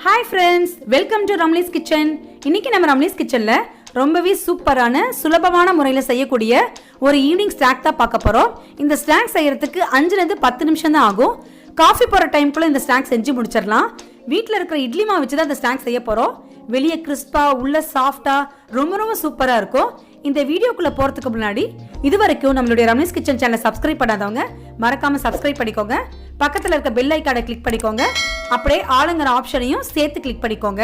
Hi friends, welcome to Ramli's Kitchen. இன்னைக்கு நம்ம ரம்லிஸ் கிச்சன்ல ரொம்பவே சூப்பரான சுலபமான முறையில செய்யக்கூடிய ஒரு ஈவினிங் ஸ்நாக் தான் பார்க்க போறோம். இந்த ஸ்நாக் செய்யறதுக்கு 5 ல இருந்து 10 நிமிஷம் தான் ஆகும். காஃபி போற டைம்க்குள்ள இந்த ஸ்நாக் செஞ்சு முடிச்சிடலாம். வீட்ல இருக்கிற இட்லி மாவு வச்சு தான் இந்த ஸ்நாக் செய்ய போறோம். வெளியே கிறிஸ்பா உள்ள சாஃப்டா ரொம்ப சூப்பரா இருக்கும். இந்த வீடியோக்குள்ள போறதுக்கு முன்னாடி இதுவரைக்கும் நம்மளுடைய ரம்லிஸ் கிச்சன் சேனலை சப்ஸ்கிரைப் பண்ணாதவங்க மறக்காம சப்ஸ்கிரைப் பண்ணிக்கோங்க. பக்கத்துல இருக்க பெல் ஐகானை கிளிக் பண்ணிக்கோங்க. அப்படியே ஆளுங்கிற ஆப்ஷனையும் சேர்த்து கிளிக் பண்ணிக்கோங்க.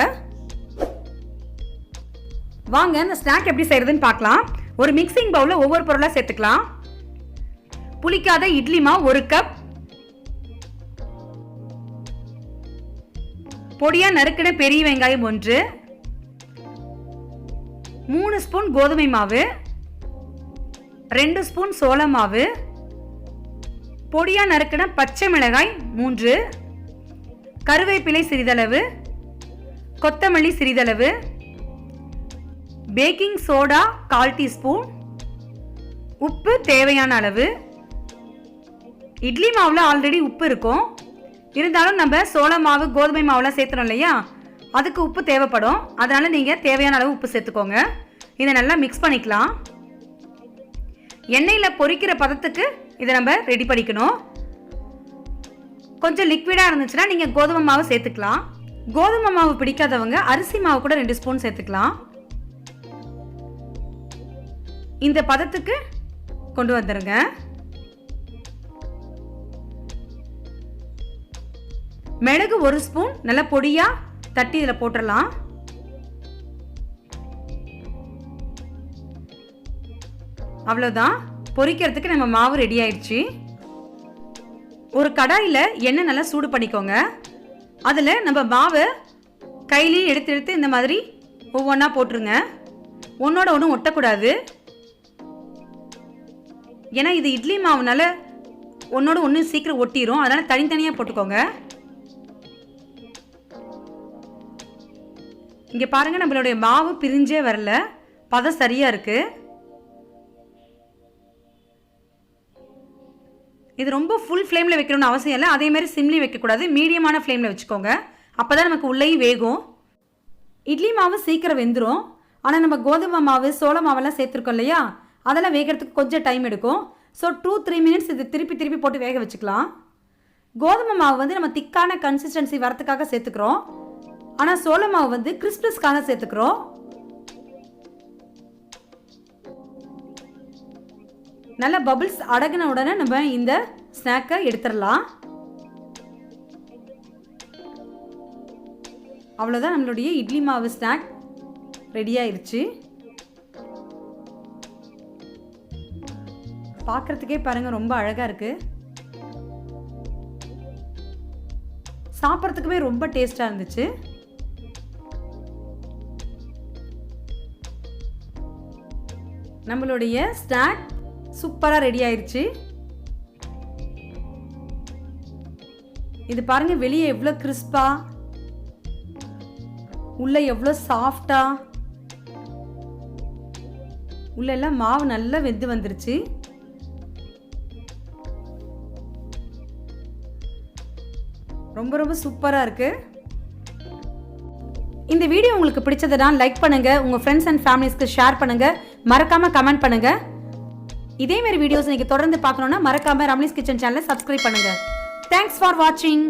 வாங்க இந்த ஸ்நாக் எப்படி செய்யறதுன்னு பார்க்கலாம். ஒரு மிக்சிங் பவுல்ல ஒவ்வொரு பொருளா சேர்த்துக்கலாம். புளிக்காத இட்லி மாவு 1 கப், பொடியா நறுக்கின பெரிய வெங்காயம் 1, 3 ஸ்பூன் கோதுமை மாவு, 2 ஸ்பூன் சோள மாவு, பொடியா நறுக்கின பச்சை மிளகாய் 3, கருவேப்பிலை சிறிதளவு, கொத்தமல்லி சிறிதளவு, பேக்கிங் சோடா 1/4 டீஸ்பூன், உப்பு தேவையான அளவு. இட்லி மாவுல ஆல்ரெடி உப்பு இருக்கும், இருந்தாலும் நம்ம சோள மாவு கோதுமை மாவுலாம் சேர்த்துறோம் இல்லையா, அதுக்கு உப்பு தேவைப்படும். அதனால நீங்க தேவையான அளவு உப்பு சேர்த்துக்கோங்க. இதை நல்லா மிக்ஸ் பண்ணிக்கலாம். எண்ணெயில பொரிக்கிற பதத்துக்கு இதை நம்ம ரெடி பண்ணிக்கணும். கொஞ்சம் லிக்விடா இருந்துச்சுன்னா நீங்க கோதுமை மாவு சேர்த்துக்கலாம். கோதுமை மாவு பிடிக்காதவங்க அரிசி மாவு கூட 2 ஸ்பூன் சேர்த்துக்கலாம். இந்த பதத்துக்கு கொண்டு வந்துருங்க. மிளகு 1 ஸ்பூன் நல்லா பொடியா தட்டி இதில் போட்டுடலாம். அவ்வளோதான், பொரிக்கிறதுக்கு நம்ம மாவு ரெடி ஆயிடுச்சு. ஒரு கடாயில் எண்ணெய் நல்லா சூடு பண்ணிக்கோங்க. அதில் நம்ம மாவை கையிலையும் எடுத்து இந்த மாதிரி ஒவ்வொன்றா போட்டுருங்க. ஒன்றோட ஒன்றும் ஒட்டக்கூடாது. ஏன்னா இது இட்லி மாவுனால ஒன்றோட ஒன்று சீக்கிரம் ஒட்டிடும். அதனால் தனித்தனியாக போட்டுக்கோங்க. இங்கே பாருங்க, நம்மளுடைய மாவு பிரிஞ்சே வரல, பதம் சரியா இருக்கு. இது ரொம்ப ஃபுல் ஃப்ளேமில் வைக்கணும்னு அவசியம் இல்லை. அதே மாதிரி சிம்லேயும் வைக்கக்கூடாது, மீடியமான ஃப்ளேமில் வச்சுக்கோங்க. அப்போ தான் நமக்கு உள்ளேயும் வேகும். இட்லி மாவு சீக்கிரம் வெந்துடும். ஆனால் நம்ம கோதுமை மாவு சோள மாவெல்லாம் சேர்த்துருக்கோம் இல்லையா, அதெல்லாம் வேகிறதுக்கு கொஞ்சம் டைம் எடுக்கும். ஸோ 2-3 மினிட்ஸ் இது திருப்பி போட்டு வேக வச்சுக்கலாம். கோதுமை மாவு வந்து நம்ம திக்கான கன்சிஸ்டன்சி வரத்துக்காக சேர்த்துக்கிறோம். ஆனால் சோள மாவு வந்து கிறிஸ்பினஸ்க்காக சேர்த்துக்கிறோம். நல்ல பபிள்ஸ் அடங்கின உடனே நம்ம இந்த ஸ்நாக்கை எடுத்துடலாம். அவ்வளோதான், நம்மளுடைய இட்லி மாவு ஸ்நாக் ரெடி ஆயிடுச்சு. பார்க்கறதுக்கே பாருங்க ரொம்ப அழகா இருக்கு. சாப்பிட்றதுக்குமே ரொம்ப டேஸ்டா இருந்துச்சு. நம்மளுடைய ஸ்நாக் சூப்பரா ரெடி ஆயிருச்சு. இது பாருங்க, வெளியே எவ்வளோ கிறிஸ்பா, உள்ள எவ்வளோ சாஃப்டா, உள்ள எல்லாம் மாவு நல்லா வெந்து வந்துருச்சு. ரொம்ப சூப்பரா இருக்கு. இந்த வீடியோ உங்களுக்கு பிடிச்சதுனா லைக் பண்ணுங்க, உங்க ஃப்ரெண்ட்ஸ் அண்ட் ஃபேமிலிஸ்க்கு ஷேர் பண்ணுங்க, மறக்காம கமெண்ட் பண்ணுங்க. இதே மாதிரி வீடியோஸ் நீங்க தொடர்ந்து பார்க்கணும்னா மறக்காம ரம்லிஸ் கிச்சன் சேனலை சப்ஸ்கிரைப் பண்ணுங்க. தேங்க்ஸ் ஃபார் வாட்சிங்.